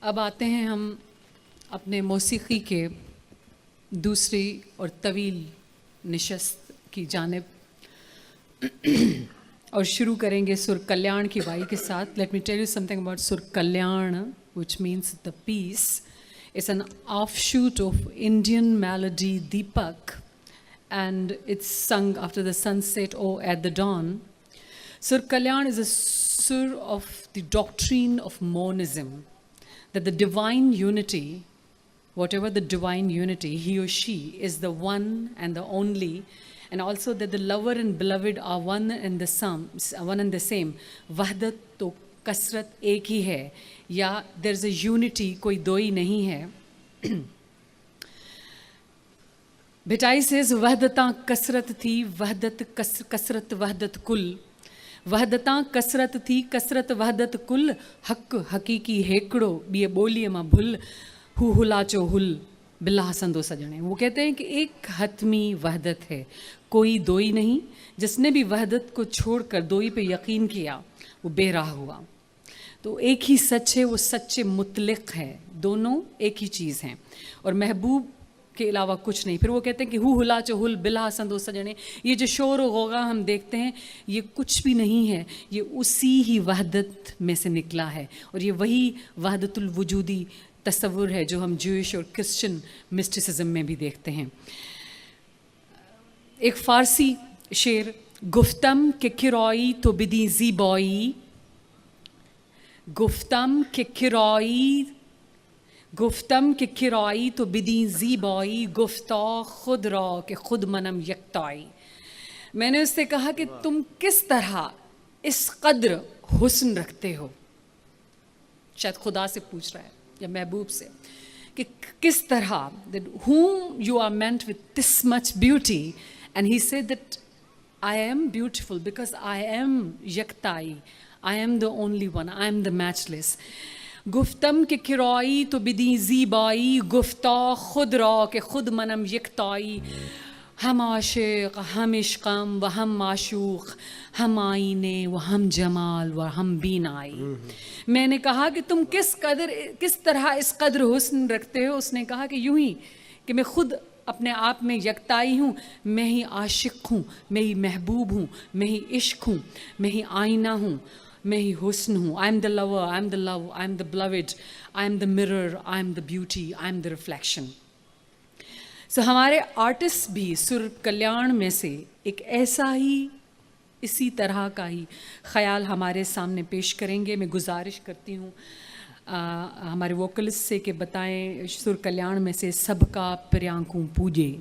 अब आते हैं हम अपने मौसीकी के दूसरी और तवील निशस्त की जानिब और शुरू करेंगे सुर कल्याण की वाई के साथ. Let me tell you something about Sur Kalyan, which means the peace. It's an offshoot of Indian melody Deepak, and it's sung after the sunset or at the dawn. Sur Kalyan is a sur of the doctrine of monism, that the divine unity, whatever the divine unity, he or she is the one and the only, and also that the lover and beloved are one and the same. Wahdat to kasrat ek hi hai, या there is a unity, कोई दो ही नहीं है. Bhittai says वहदता कसरत थी, वहदत कसरत वहदत कुल. वहदता कसरत थी, कसरत वहदत कुल. हक हकीकी हेकड़ो बिये बोलिए मां भुल. हुलाचो हुल बिल्ला संदो सजने. वो कहते हैं कि एक हतमी वहदत है, कोई दोई नहीं. जिसने भी वहदत को छोड़कर दोई पे यकीन किया वो बेराह हुआ. तो एक ही सच है, वो सच्चे मुतलिक है. दोनों एक ही चीज़ हैं और महबूब के अलावा कुछ नहीं. फिर वो कहते हैं कि हुला चहुल बिला संदो सजने. ये जो शोर होगा हम देखते हैं, ये कुछ भी नहीं है, ये उसी ही वहदत में से निकला है. और ये वही वहदतुल वजूदी तस्वुर है जो हम ज्यूइश और क्रिश्चियन मिस्टिसिज्म में भी देखते हैं. एक फ़ारसी शेर, गुफ्तम के किराई तो बिदी ज़ीबाई. गुफ्तम के किराई तो बिदी ज़ीबाई. गुफ्ता खुद रा के खुद मनम यकताई. मैंने उससे कहा कि तुम किस तरह इस कद्र हुस्न रखते हो. शायद खुदा से पूछ रहा है या महबूब से कि किस तरह, that whom you are meant with this much beauty, and he said that I am beautiful because I am yaktai, I am the only one, I am the matchless. गुफ्तम के किराई तो बिदी ज़ीबाई. गुफ्ता खुद रा के खुद मनम यकताई. हम आशिक हम इश्क़म व हम माशूक़, हम आईने व हम जमाल व हम बीनाई. मैंने कहा कि तुम किस तरह इस कद्र हुस्न रखते हो. उसने कहा कि यूं ही कि मैं खुद अपने आप में यकताई हूँ, मैं ही आशिक हूँ, मैं ही महबूब हूँ, मैं ही इश्क हूँ, मैं ही आईना हूँ, मैं ही हुस्न हूँ. I am the lover, I am the love, I am the beloved, I am the mirror, I am the beauty, I am the reflection. So हमारे आर्टिस्ट भी सुर कल्याण में से एक ऐसा ही, इसी तरह का ही ख्याल हमारे सामने पेश करेंगे. मैं गुजारिश करती हूँ हमारे वोकलिस्ट से कि बताएं सुर कल्याण में से सबका प्रियांकू पूजे.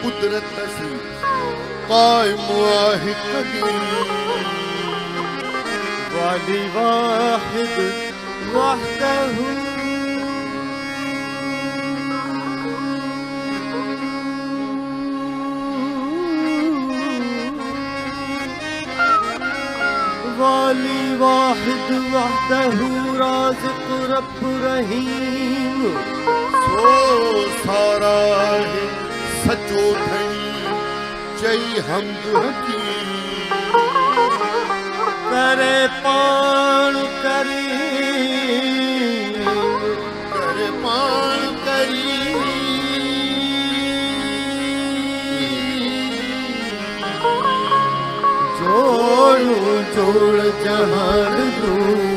कुदरत सी कायम आहे कदी वाली वाहिद वहदहू वाली वाहिद वहदहू राज़िक़ रब रहीम सो सारा है सचो धनी जय हमद हकीम करे पाण करी करे पाण करी जोड़ जोड़ जहान दू